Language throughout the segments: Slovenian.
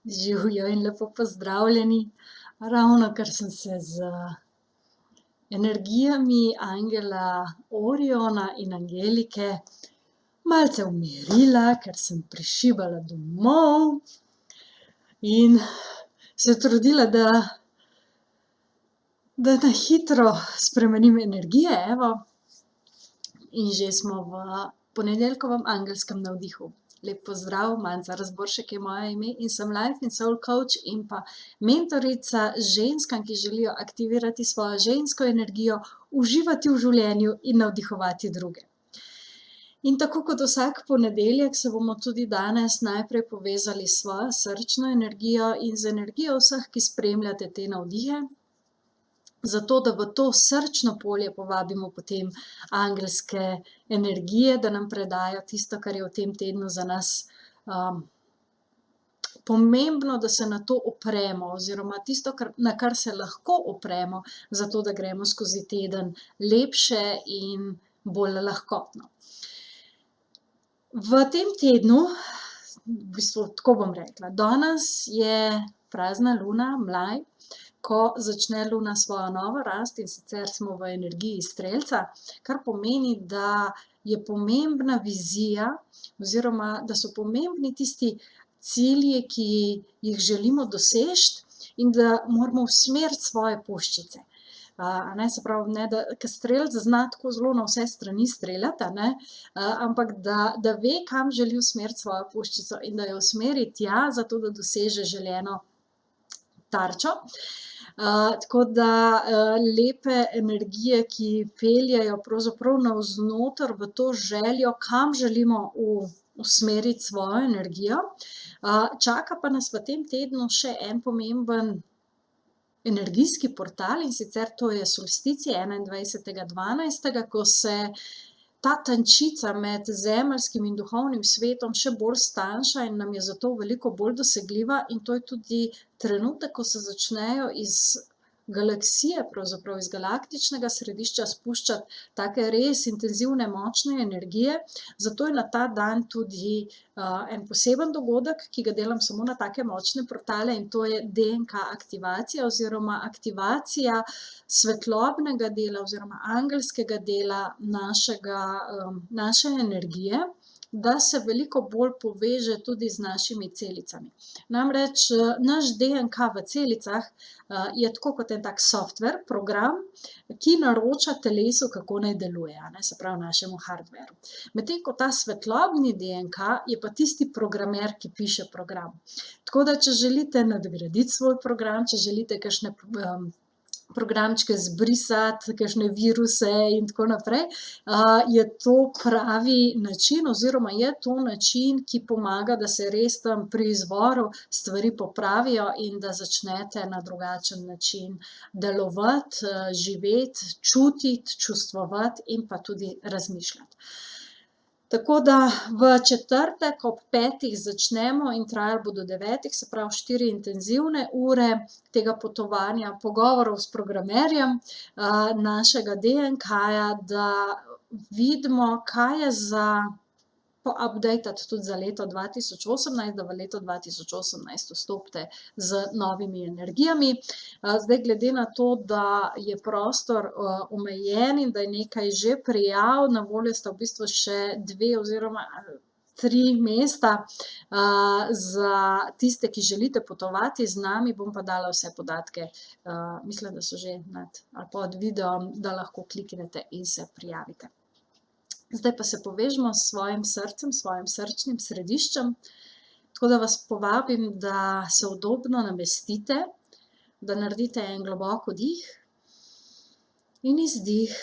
Živijo in lepo pozdravljeni. Ravnokar sem se z energijami angela Oriona in Angelike malce umirila, ker sem prišibala domov in se trudila, da na hitro spremenim energije, evo. In že smo v ponedeljkovem angelskem navdihu. Lep pozdrav, Manca Razboršek je moje ime in sem life in soul coach in pa mentorica ženskam, ki želijo aktivirati svojo žensko energijo, uživati v življenju in navdihovati druge. In tako kot vsak ponedeljek se bomo tudi danes najprej povezali s svojo srčno energijo in z energijo vseh, ki spremljate te navdihe, zato da v to srčno polje povabimo potem angelske energije, da nam predajo tisto, kar je v tem tednu za nas pomembno, da se na to opremo, oziroma tisto, na kar se lahko opremo, zato da gremo skozi teden lepše in bolj lahkotno. V tem tednu, v bistvu tako bom rekla, danes je prazna luna, mlaj, ko začne luna svojo novo rast, in sicer smo v energiji strelca, kar pomeni, da je pomembna vizija oziroma da so pomembni tisti cilji, ki jih želimo doseči, in da moramo usmeriti svoje puščice. Se pravi, ker strelec zna tako zelo na vse strani streljati, ampak da ve, kam želi usmeriti svojo puščico in da jo usmeri tja, zato da doseže želeno tarčo. Tako da lepe energije, ki peljejo pravzaprav navznoter v to željo, kam želimo usmeriti svojo energijo. Čaka pa nas v tem tednu še en pomemben energijski portal, in sicer to je solsticija 21.12., ko se ta tančica med zemeljskim in duhovnim svetom še bolj stanjša in nam je zato veliko bolj dosegljiva, in to je tudi trenutek, ko se začnejo iz galaksije, pravzaprav iz galaktičnega središča spuščati take res intenzivne, močne energije. Zato je na ta dan tudi en poseben dogodek, ki ga delam samo na take močne portale, in to je DNK aktivacija oziroma aktivacija svetlobnega dela oziroma angelskega dela naše energije, da se veliko bolj poveže tudi z našimi celicami. Namreč naš DNK v celicah je tako kot en tak software, program, ki naroča telesu, kako naj deluje, se pravi našemu hardwareu. Medtem ko ta svetlobni DNK je pa tisti programer, ki piše program. Tako da, če želite nadgraditi svoj program, če želite kakšne programčke zbrisati, kakšne viruse in tako naprej, je to pravi način oziroma je to način, ki pomaga, da se res tam pri izvoru stvari popravijo in da začnete na drugačen način delovati, živeti, čutiti, čustvovati in pa tudi razmišljati. Tako da v četrtek ob 5. začnemo in trajali bo do 9, se pravi 4 intenzivne ure tega potovanja, pogovorov s programerjem našega DNK-ja, da vidimo, kaj je za updatati tudi za leto 2018, da v leto 2018 vstopite z novimi energijami. Zdaj, glede na to, da je prostor omejen in da je nekaj že prijav, na voljo sta v bistvu še 2 oziroma 3 mesta za tiste, ki želite potovati z nami, bom pa dala vse podatke, mislim, da so že ali pod videom, da lahko kliknete in se prijavite. Zdaj pa se povežemo s svojim srcem, svojim srčnim središčem, tako da vas povabim, da se udobno namestite, da naredite en globok vdih in izdih.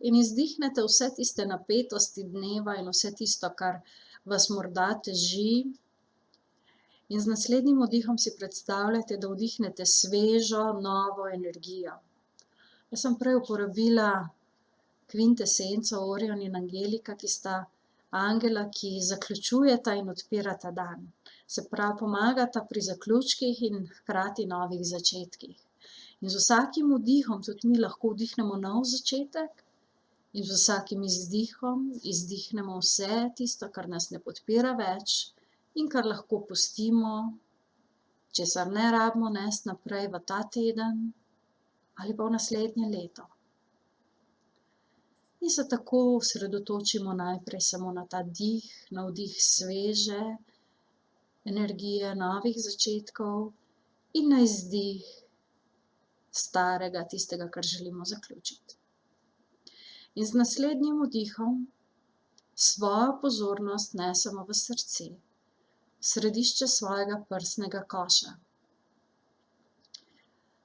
In izdihnete vse tiste napetosti dneva in vse tisto, kar vas morda teži. In z naslednjim vdihom si predstavljate, da vdihnete svežo, novo energijo. Jaz sem prej uporabila kvintesenco Orion in Angelika, ki sta angela, ki zaključujeta in odpirata dan. Se pravi, pomagata pri zaključkih in hkrati novih začetkih. In z vsakim vdihom tudi mi lahko vdihnemo nov začetek in z vsakim izdihom izdihnemo vse tisto, kar nas ne podpira več in kar lahko pustimo česar ne rabimo nesti naprej v ta teden ali pa v naslednje leto. In se tako osredotočimo najprej samo na ta dih, navdih sveže energije, novih začetkov in na izdih starega, tistega, kar želimo zaključiti. In z naslednjim vdihom svojo pozornost nesemo v srce, v središče svojega prsnega koša.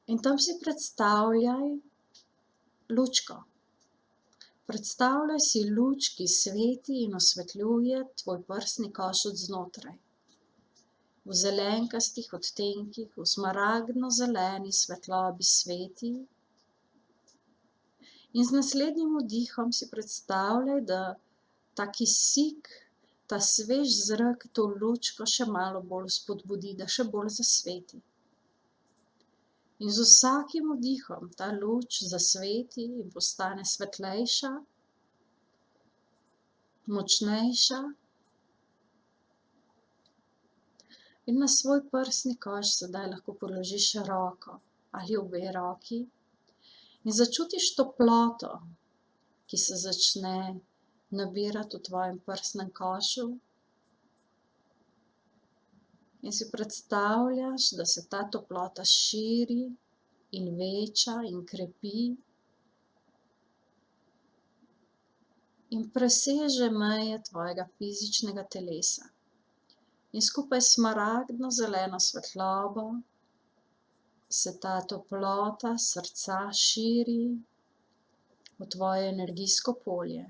In tam si predstavljaj lučko. Predstavljaj si luč, ki sveti in osvetljuje tvoj prsni koš od znotraj. V zelenkastih odtenkih, v smaragdno-zeleni svetlobi sveti. In z naslednjim vdihom si predstavljaj, da ta kisik, ta svež zrak, to lučko še malo bolj spodbudi, da še bolj zasveti. In z vsakim vdihom ta luč zasveti in postane svetlejša, močnejša. In na svoj prsni koš sedaj lahko položiš roko ali obe roki in začutiš toploto, ki se začne nabirati v tvojem prsnem košu. In si predstavljaš, da se ta toplota širi in veča in krepi in preseže meje tvojega fizičnega telesa. In skupaj s smaragdno-zeleno svetlobo se ta toplota srca širi v tvoje energijsko polje.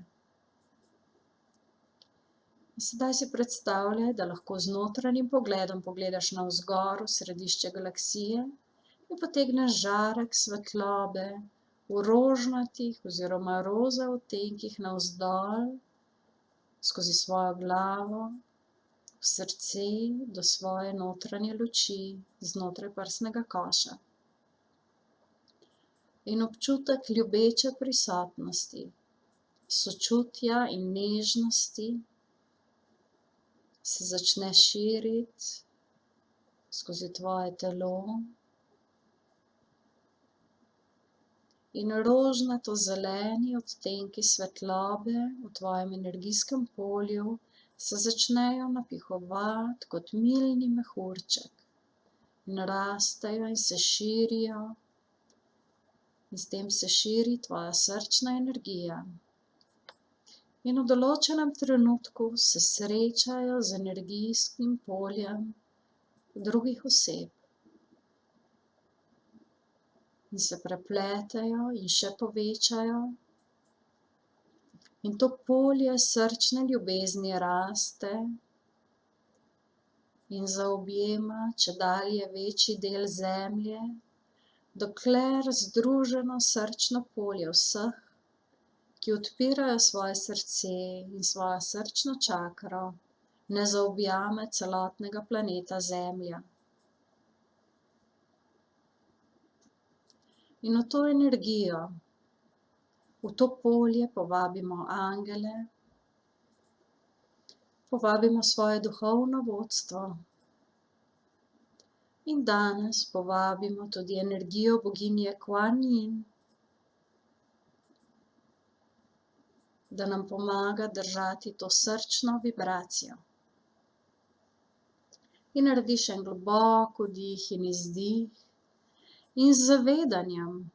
In sedaj si predstavljaj, da lahko z notranjim pogledom pogledaš navzgor v središče galaksije in potegneš žarek svetlobe v rožnatih oziroma roza odtenkih navzdol skozi svojo glavo, v srce do svoje notranje luči znotraj prsnega koša. In občutek ljubeče prisotnosti, sočutja in nežnosti se začne širiti skozi tvoje telo in rožnato-zeleni odtenki svetlobe v tvojem energijskem polju se začnejo napihovati kot milni mehurček in rastejo in se širijo in s tem se širi tvoja srčna energija. In v določenem trenutku se srečajo z energijskim poljem drugih oseb in se prepletajo in še povečajo. In to polje srčne ljubezni raste in zaobjema čedalje večji del zemlje, dokler združeno srčno polje vseh, ki odpirajo svoje srce in svojo srčno čakro, ne zaobjame celotnega planeta Zemlja. In v to energijo, v to polje povabimo angele, povabimo svoje duhovno vodstvo in danes povabimo tudi energijo boginje Kuan Yin, da nam pomaga držati to srčno vibracijo. In narediš en globok vdih in izdih in z zavedanjem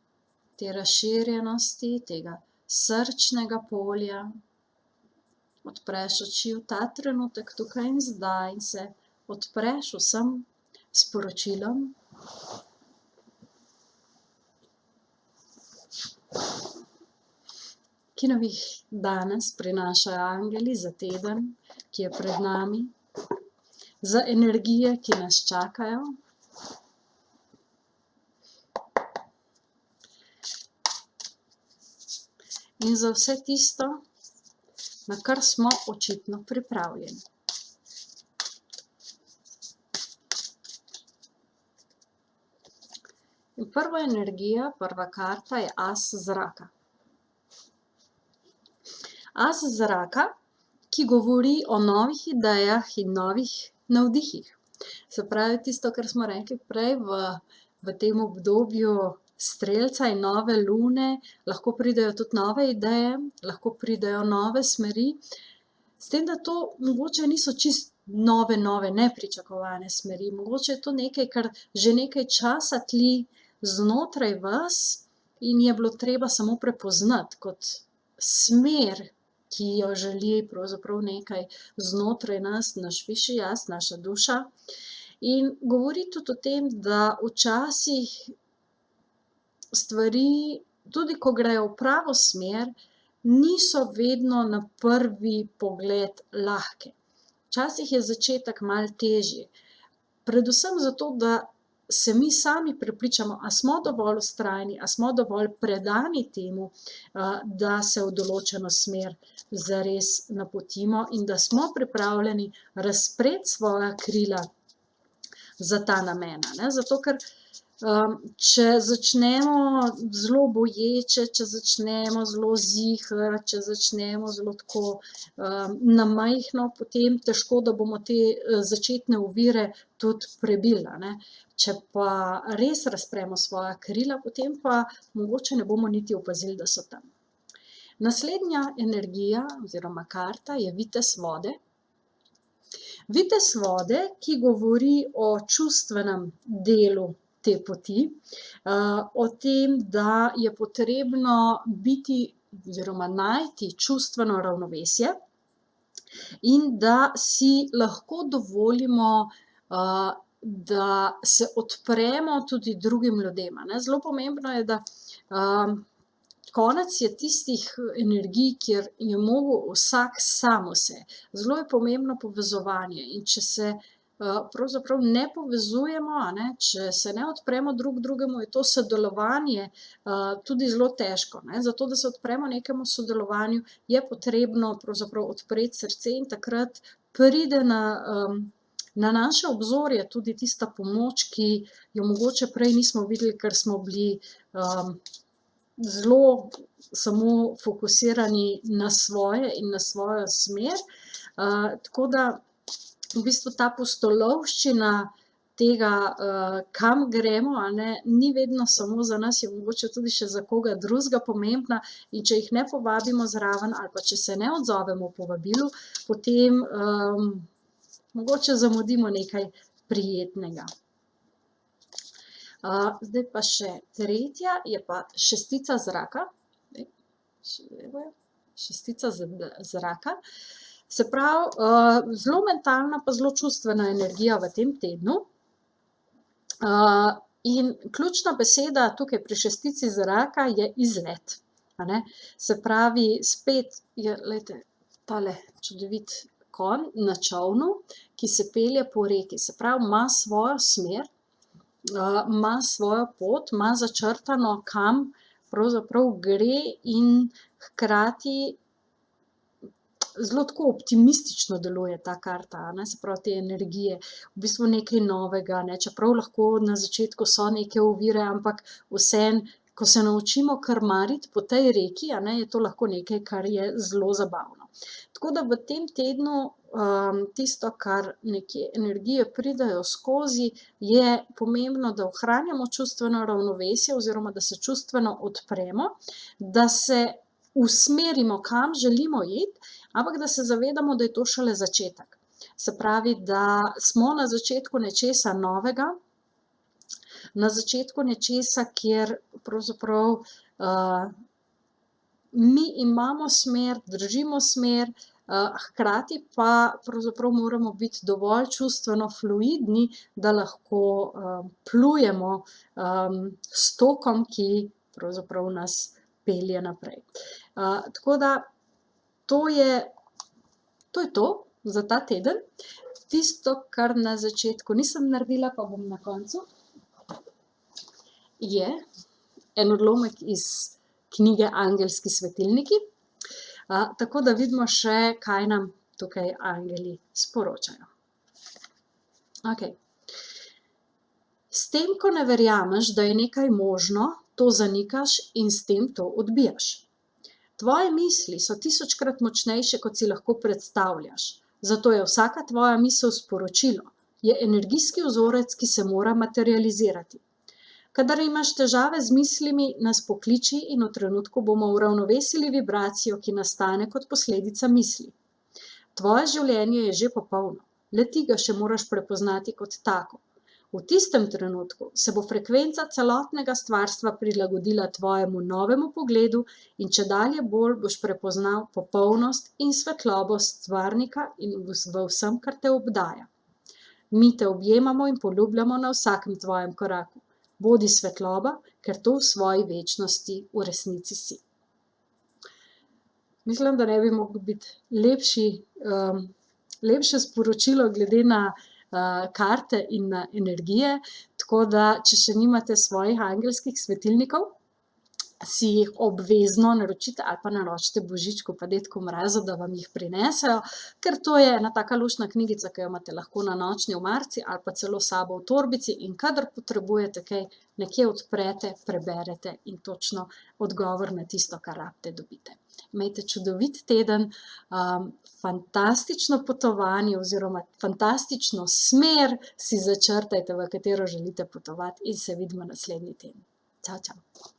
te razširjenosti, tega srčnega polja, odpreš oči v ta trenutek tukaj in zdaj in se odpreš vsem sporočilom, ki nam jih danes prinašajo angeli za teden, ki je pred nami, za energije, ki nas čakajo. In za vse tisto, na kar smo očitno pripravljeni. In prva energija, prva karta je as zraka. As zraka, ki govori o novih idejah in novih navdihih. Se pravi, tisto, kar smo rekli prej, v tem obdobju strelca in nove lune, lahko pridejo tudi nove ideje, lahko pridejo nove smeri, s tem, da to mogoče niso čisto nove, nepričakovane smeri. Mogoče je to nekaj, kar že nekaj časa tli znotraj vas in je bilo treba samo prepoznati kot smer, ki jo želi pravzaprav nekaj znotraj nas, naš višji jaz, naša duša. In govori tudi o tem, da včasih stvari, tudi ko grejo v pravo smer, niso vedno na prvi pogled lahke. Včasih je začetek malo težji. Predvsem zato, da se mi sami prepričamo, a smo dovolj vztrajni, a smo dovolj predani temu, da se v določeno smer zares napotimo in da smo pripravljeni razpreti svoja krila za ta namen, ne. Zato ker če začnemo zelo boječe, če začnemo zelo ziher, če začnemo zelo tako na majhno, potem težko, da bomo te začetne ovire tudi prebili, a ne. Če pa res razpremo svoja krila, potem pa mogoče ne bomo niti opazili, da so tam. Naslednja energija oziroma karta je vitez vode. Vitez vode, ki govori o čustvenem delu te poti, o tem, da je potrebno biti oziroma najti čustveno ravnovesje in da si lahko dovolimo, da se odpremo tudi drugim ljudem, a ne. Zelo pomembno je, da konec je tistih energij, kjer je mogel vsak sam vse. Zelo je pomembno povezovanje in če se pravzaprav ne povezujemo, a ne, če se ne odpremo drug drugemu, je to sodelovanje tudi zelo težko, ne. Zato, da se odpremo nekemu sodelovanju, je potrebno pravzaprav odpreti srce in takrat pride na naše obzorje tudi tista pomoč, ki jo mogoče prej nismo videli, ker smo bili zelo samo fokusirani na svoje in na svojo smer. Tako da v bistvu ta pustolovščina tega, kam gremo, a ne, ni vedno samo za nas, je mogoče tudi še za koga drugega pomembna, in če jih ne povabimo zraven ali pa če se ne odzovemo povabilu, potem mogoče zamudimo nekaj prijetnega. Zdaj pa še tretja, je pa šestica zraka. Šestica zraka. Se pravi, zelo mentalna pa zelo čustvena energija v tem tednu. In ključna beseda tukaj pri šestici zraka je izlet, a ne. Se pravi, spet je, glejte, tale čudovit konj na čolnu, ki se pelje po reki. Se pravi, ima svojo smer, ima svojo pot, ima začrtano, kam pravzaprav gre in hkrati zelo tako optimistično deluje ta karta, a ne, se pravi te energije. V bistvu nekaj novega, ne, čeprav lahko na začetku so neke ovire, ampak vseeno, ko se naučimo krmariti po tej reki, a ne, je to lahko nekaj, kar je zelo zabavno. Tako da v tem tednu tisto, kar nekje energije pridejo skozi, je pomembno, da ohranjamo čustveno ravnovesje oziroma da se čustveno odpremo, da se usmerimo, kam želimo iti, ampak da se zavedamo, da je to šele začetek. Se pravi, da smo na začetku nečesa novega, na začetku nečesa, kjer pravzaprav mi imamo smer, držimo smer, hkrati pa pravzaprav moramo biti dovolj čustveno fluidni, da lahko plujemo s tokom, ki pravzaprav nas pelje naprej. Tako da to je to za ta teden. Tisto, kar na začetku nisem naredila, pa bom na koncu, je en odlomek iz knjige Angelski svetilniki. Tako da vidimo še, kaj nam tukaj angeli sporočajo. Okej. S tem, ko ne verjameš, da je nekaj možno, to zanikaš in s tem to odbijaš. Tvoje misli so 1000-krat močnejše, kot si lahko predstavljaš. Zato je vsaka tvoja misel sporočilo. je energijski vzorec, ki se mora materializirati. Kadar imaš težave z mislimi, nas pokliči in v trenutku bomo uravnovesili vibracijo, ki nastane kot posledica misli. Tvoje življenje je že popolno, le ti ga še moraš prepoznati kot tako. V tistem trenutku se bo frekvenca celotnega stvarstva prilagodila tvojemu novemu pogledu in čedalje bolj boš prepoznal popolnost in svetlobo stvarnika in v vsem, kar te obdaja. Mi te objemamo in poljubljamo na vsakem tvojem koraku. Bodi svetloba, ker to v svoji večnosti v resnici si. Mislim, da ne bi moglo biti lepše sporočilo glede na karte in na energije, tako da, če še nimate svojih angelskih svetilnikov, si jih obvezno naročite ali pa naročite Božičku pa Dedku Mrazu, da vam jih prinesejo, ker to je ena taka luštna knjigica, ki jo imate lahko na nočni omarici ali pa celo s sabo v torbici in kadar potrebujete kaj, nekje odprete, preberete in točno odgovor na tisto, kar rabite, dobite. Imejte čudovit teden, fantastično potovanje oziroma fantastično smer si začrtajte, v katero želite potovati in se vidimo naslednji teden. Čau, čau.